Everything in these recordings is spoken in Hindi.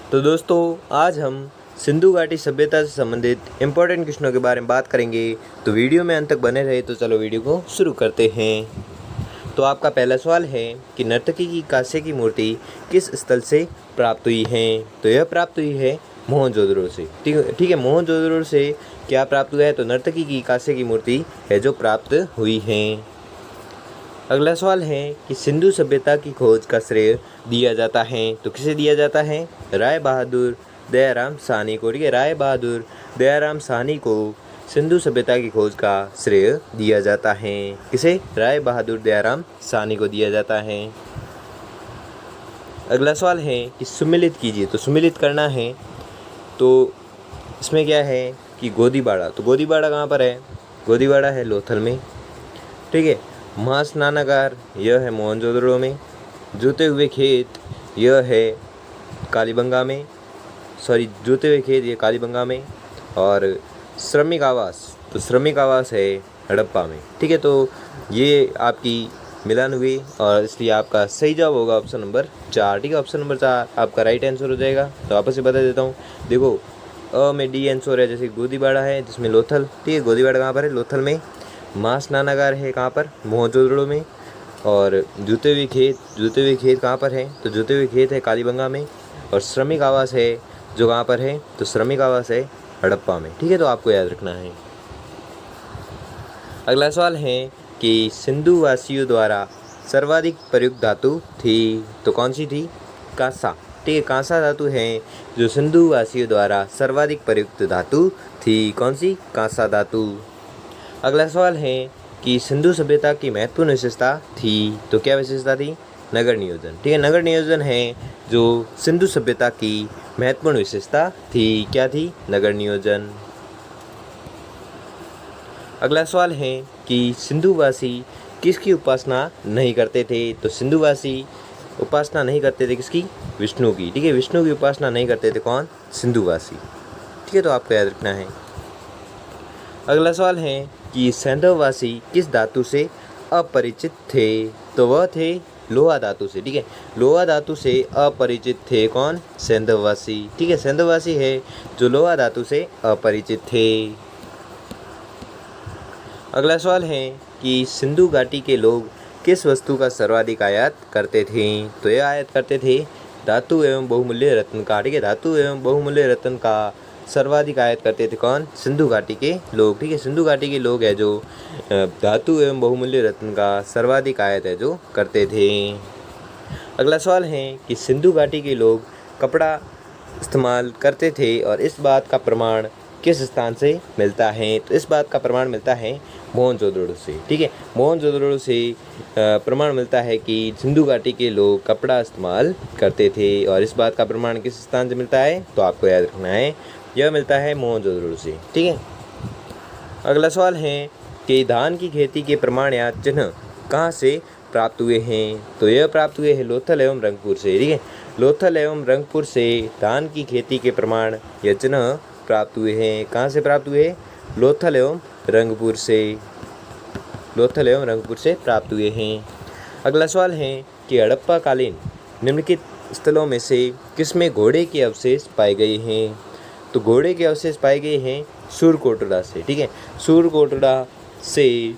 तो दोस्तों आज हम सिंधु घाटी सभ्यता से संबंधित इम्पोर्टेंट क्वेश्चनों के बारे में बात करेंगे। तो वीडियो में अंत तक बने रहे। तो चलो वीडियो को शुरू करते हैं। तो आपका पहला सवाल है कि नर्तकी की कांसे की मूर्ति किस स्थल से प्राप्त हुई है। तो यह प्राप्त हुई है मोहनजोदड़ो से। ठीक है, मोहनजोदड़ो से क्या प्राप्त हुआ है। तो नर्तकी की कांसे की मूर्ति है जो प्राप्त हुई है। अगला सवाल है कि सिंधु सभ्यता की खोज का श्रेय दिया जाता है। तो किसे दिया जाता है। राय बहादुर दयाराम साहनी को। ठीक है, राय बहादुर दयाराम साहनी को सिंधु सभ्यता की खोज का श्रेय दिया जाता है। किसे। राय बहादुर दयाराम साहनी को दिया जाता है। अगला सवाल है कि सुमिलित कीजिए। तो सुमिलित करना है। तो इसमें क्या है कि गोदीबाड़ा। तो गोदीबाड़ा कहाँ पर है। गोदीबाड़ा है लोथल में। ठीक है, महास्नानागार यह है मोहनजोदड़ो में। जूते हुए खेत यह है कालीबंगा में। जूते हुए खेत ये कालीबंगा में। और श्रमिक आवास। तो श्रमिक आवास है हड़प्पा में। ठीक है, तो ये आपकी मिलान हुई और इसलिए आपका सही जवाब होगा ऑप्शन नंबर 4। ठीक है, ऑप्शन नंबर 4 आपका राइट आंसर हो जाएगा। तो आपस से बता देता हूँ। देखो अ में डी आंसर है, जैसे गोदीबाड़ा है जिसमें लोथल। ठीक है, गोदीबाड़ा कहाँ पर है। लोथल में। महास्नानागार है कहाँ पर। मोहनजोदड़ो में। और जूते हुए खेत कहाँ पर है। तो जूते हुए खेत है कालीबंगा में। और श्रमिक आवास है जो कहाँ पर है। तो श्रमिक आवास है हड़प्पा में। ठीक है, तो आपको याद रखना है। अगला सवाल है कि सिंधु वासियों द्वारा सर्वाधिक प्रयुक्त धातु थी। तो कौन सी थी। कांसा। ठीक है, कांसा धातु है जो सिंधु वासियों द्वारा सर्वाधिक प्रयुक्त धातु थी। कौन सी। कांसा धातु। अगला सवाल है कि सिंधु सभ्यता की महत्वपूर्ण विशेषता थी। तो क्या विशेषता थी। नगर नियोजन। ठीक है, नगर नियोजन है जो सिंधु सभ्यता की महत्वपूर्ण विशेषता थी। क्या थी। नगर नियोजन। अगला सवाल है कि सिंधुवासी किसकी उपासना नहीं करते थे। तो सिंधुवासी उपासना नहीं करते थे किसकी। विष्णु की। ठीक है, विष्णु की उपासना नहीं करते थे कौन। सिंधुवासी। ठीक है, तो आपको याद रखना है। अगला सवाल है कि सैंधववासी किस धातु से अपरिचित थे। तो वह थे लोहा धातु से। ठीक है, लोहा धातु से अपरिचित थे कौन। सैंधववासी। ठीक है, सैंधववासी है जो लोहा धातु से अपरिचित थे। अगला सवाल है कि सिंधु घाटी के लोग किस वस्तु का सर्वाधिक आयात करते थे। तो यह आयात करते थे धातु एवं बहुमूल्य रत्न का। ठीक है, धातु एवं बहुमूल्य रत्न का सर्वाधिक आयात करते थे कौन। सिंधु घाटी के लोग। ठीक है, सिंधु घाटी के लोग है जो धातु एवं बहुमूल्य रत्न का सर्वाधिक आयात है जो करते थे। अगला सवाल है कि सिंधु घाटी के लोग कपड़ा इस्तेमाल करते थे और इस बात का प्रमाण किस स्थान से मिलता है। तो इस बात का प्रमाण मिलता है मोहनजोदड़ो से। ठीक है, मोहनजोदड़ो से प्रमाण मिलता है कि सिंधु घाटी के लोग कपड़ा इस्तेमाल करते थे और इस बात का प्रमाण किस स्थान से मिलता है। तो आपको याद रखना है, यह मिलता है मोहनजोदड़ो से। ठीक है, अगला सवाल है कि धान की खेती के प्रमाण या चिन्ह कहाँ से प्राप्त हुए हैं। तो यह प्राप्त हुए हैं लोथल एवं रंगपुर से। ठीक है, लोथल एवं रंगपुर से धान की खेती के प्रमाण या चिन्ह प्राप्त हुए हैं। कहाँ से प्राप्त हुए। लोथल एवं रंगपुर से। लोथल एवं रंगपुर से प्राप्त हुए हैं। अगला सवाल है कि हड़प्पा कालीन निम्नलिखित स्थलों में से किसमें घोड़े के अवशेष पाए गए हैं। तो घोड़े के अवशेष पाए गए हैं सूरकोटड़ा से। ठीक है, सूरकोटड़ा से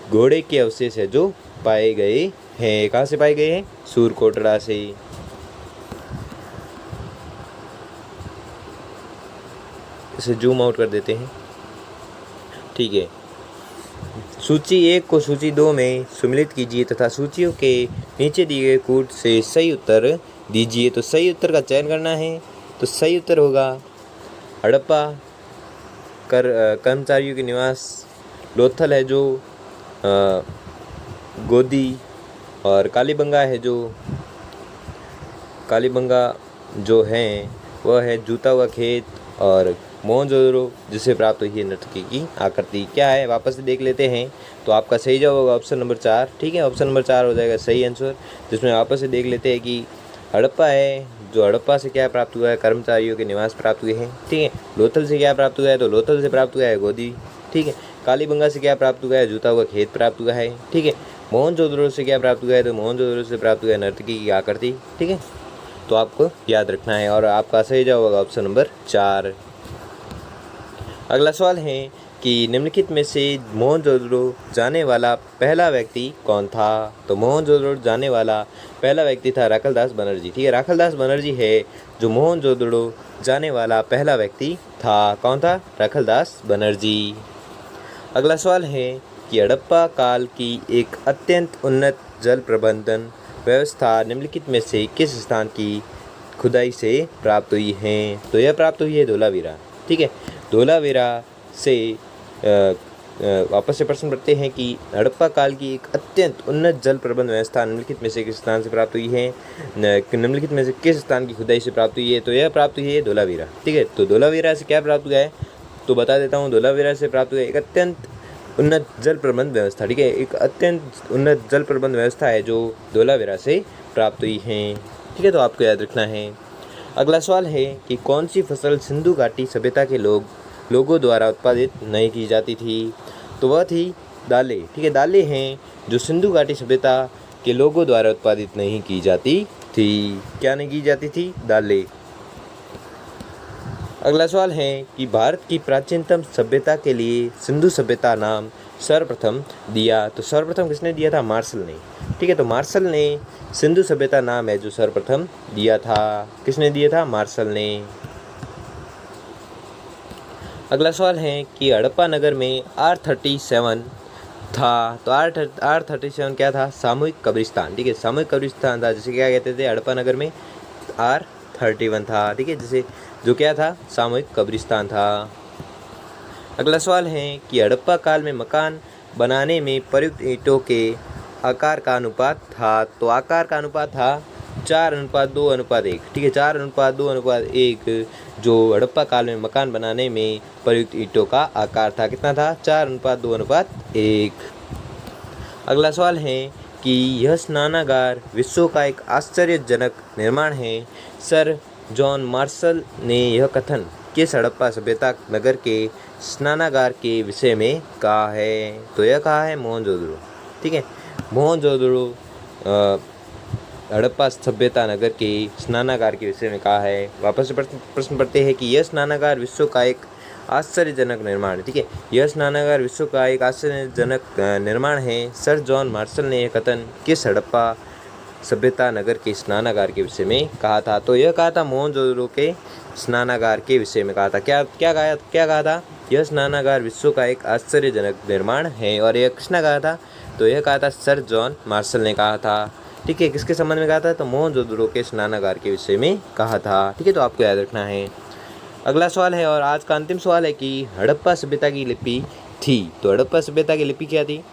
घोड़े के अवशेष है जो पाए गए हैं। कहाँ से पाए गए हैं। सूरकोटड़ा से। इसे जूम आउट कर देते हैं। ठीक है, सूची 1 को सूची 2 में सम्मिलित कीजिए तथा सूचियों के नीचे दिए गए कूट से सही उत्तर दीजिए। तो सही उत्तर का चयन करना है। तो सही उत्तर होगा हड़प्पा कर्मचारियों के निवास। लोथल है जो गोदी। और कालीबंगा है जो है वह है जूता हुआ खेत। और मोहनजोदड़ो जिसे प्राप्त हुई है नर्तकी की आकृति। क्या है वापस से देख लेते हैं। तो आपका सही जवाब होगा ऑप्शन नंबर 4। ठीक है, ऑप्शन नंबर 4 हो जाएगा सही आंसर। जिसमें वापस से देख लेते हैं कि हड़प्पा है जो हड़प्पा से क्या प्राप्त हुआ है। कर्मचारियों के निवास प्राप्त हुए हैं। ठीक है, लोथल से क्या प्राप्त हुआ है। तो लोथल से प्राप्त हुआ है गोदी। ठीक है, कालीबंगा से क्या प्राप्त हुआ है। जूता हुआ खेत प्राप्त हुआ है। ठीक है, मोहनजोदड़ो से क्या प्राप्त हुआ है। तो मोहनजोदड़ो से प्राप्त हुआ है नर्तकी की आकृति। ठीक है, तो आपको याद रखना है और आपका सही जवाब होगा ऑप्शन नंबर 4। अगला सवाल है कि निम्नलिखित में से मोहनजोदड़ो जाने वाला पहला व्यक्ति कौन था। तो मोहनजोदड़ो जाने वाला पहला व्यक्ति था राखलदास बनर्जी। ठीक है, राखलदास बनर्जी है जो मोहनजोदड़ो जाने वाला पहला व्यक्ति था। कौन था? राखलदास बनर्जी। अगला सवाल है कि हड़प्पा काल की एक अत्यंत उन्नत जल प्रबंधन व्यवस्था निम्नलिखित में से किस स्थान की खुदाई से प्राप्त हुई है। तो यह प्राप्त हुई है धोलावीरा। ठीक है, धोलावीरा से वापस से प्रश्न करते हैं कि हड़प्पा काल की एक अत्यंत उन्नत जल प्रबंधन व्यवस्था निम्नलिखित में से किस स्थान से प्राप्त हुई है, निम्नलिखित में से किस स्थान की खुदाई से प्राप्त हुई है। तो यह प्राप्त हुई है धोलावीरा। ठीक है, तो धोलावीरा से क्या प्राप्त हुआ है तो बता देता हूँ। धोलावीरा से प्राप्त हुआ एक अत्यंत उन्नत जल प्रबंध व्यवस्था। ठीक है, एक अत्यंत उन्नत जल प्रबंध व्यवस्था है जो धोलावीरा से प्राप्त हुई है। ठीक है, तो आपको याद रखना है। अगला सवाल है कि कौन सी फसल सिंधु घाटी सभ्यता के लोगों द्वारा उत्पादित नहीं की जाती थी। तो वह थी दालें। ठीक है, दालें हैं जो सिंधु घाटी सभ्यता के लोगों द्वारा उत्पादित नहीं की जाती थी। क्या नहीं की जाती थी? दालें। अगला सवाल है कि भारत की प्राचीनतम सभ्यता के लिए सिंधु सभ्यता नाम सर्वप्रथम दिया। तो सर्वप्रथम किसने दिया था? मार्शल ने। ठीक है, तो मार्शल ने सिंधु सभ्यता नाम है जो सर्वप्रथम दिया था। किसने दिया था? मार्शल ने। अगला सवाल है कि हड़प्पा नगर में R37 था। तो R37 क्या था? सामूहिक कब्रिस्तान। ठीक है, सामूहिक कब्रिस्तान था। जैसे क्या कहते थे हड़प्पा नगर में? R31 था। ठीक है, जैसे जो क्या था? सामूहिक कब्रिस्तान था। अगला सवाल है कि हड़प्पा काल में मकान बनाने में प्रयुक्त ईंटों के आकार का अनुपात था। तो आकार का अनुपात था 4:2:1। ठीक है, 4:2:1 जो हड़प्पा काल में मकान बनाने में प्रयुक्त ईंटों का आकार था। कितना था? 4:2:1। अगला सवाल है कि यह स्नानागार विश्व का एक आश्चर्यजनक निर्माण है। सर जॉन मार्शल ने यह कथन किस हड़प्पा सभ्यता नगर के स्नानागार के विषय में कहा है। तो यह कहा है मोहनजोदड़ो। ठीक है, मोहनजोदड़ो हड़प्पा सभ्यता नगर के स्नानागार के विषय में कहा है। वापस से प्रश्न पढ़ते हैं कि यह स्नानागार विश्व का एक आश्चर्यजनक निर्माण है। ठीक है, यह स्नानागार विश्व का एक आश्चर्यजनक निर्माण है। सर जॉन मार्शल ने यह कथन किस हड़प्पा सभ्यता नगर के स्नानागार के विषय में कहा था। तो यह कहा था मोहनजोदड़ो के स्नानागार के विषय में कहा था। क्या कहा था? यह स्नानागार विश्व का एक आश्चर्यजनक निर्माण है। और यह किसने कहा था? तो यह कहा था सर जॉन मार्शल ने कहा था। ठीक है, किसके संबंध में कहा था? तो मोहनजोदड़ो के स्नानागार के विषय में कहा था। ठीक है, तो आपको याद रखना है। अगला सवाल है और आज का अंतिम सवाल है कि हड़प्पा सभ्यता की लिपि थी। तो हड़प्पा सभ्यता की लिपि क्या थी?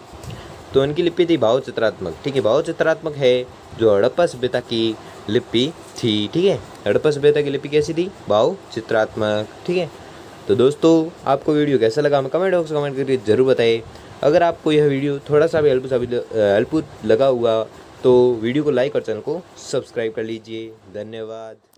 तो उनकी लिपि थी भाव चित्रात्मक। ठीक है, भाव चित्रात्मक है जो हड़प्पा सभ्यता की लिपि थी। ठीक है, हड़प्पा सभ्यता की लिपि कैसी थी? भाव चित्रात्मक। ठीक है, तो दोस्तों आपको वीडियो कैसा लगा हमें कमेंट बॉक्स में कमेंट करके ज़रूर बताइए। अगर आपको यह वीडियो थोड़ा सा भी हेल्पफुल लगा हुआ तो वीडियो को लाइक और चैनल को सब्सक्राइब कर लीजिए। धन्यवाद।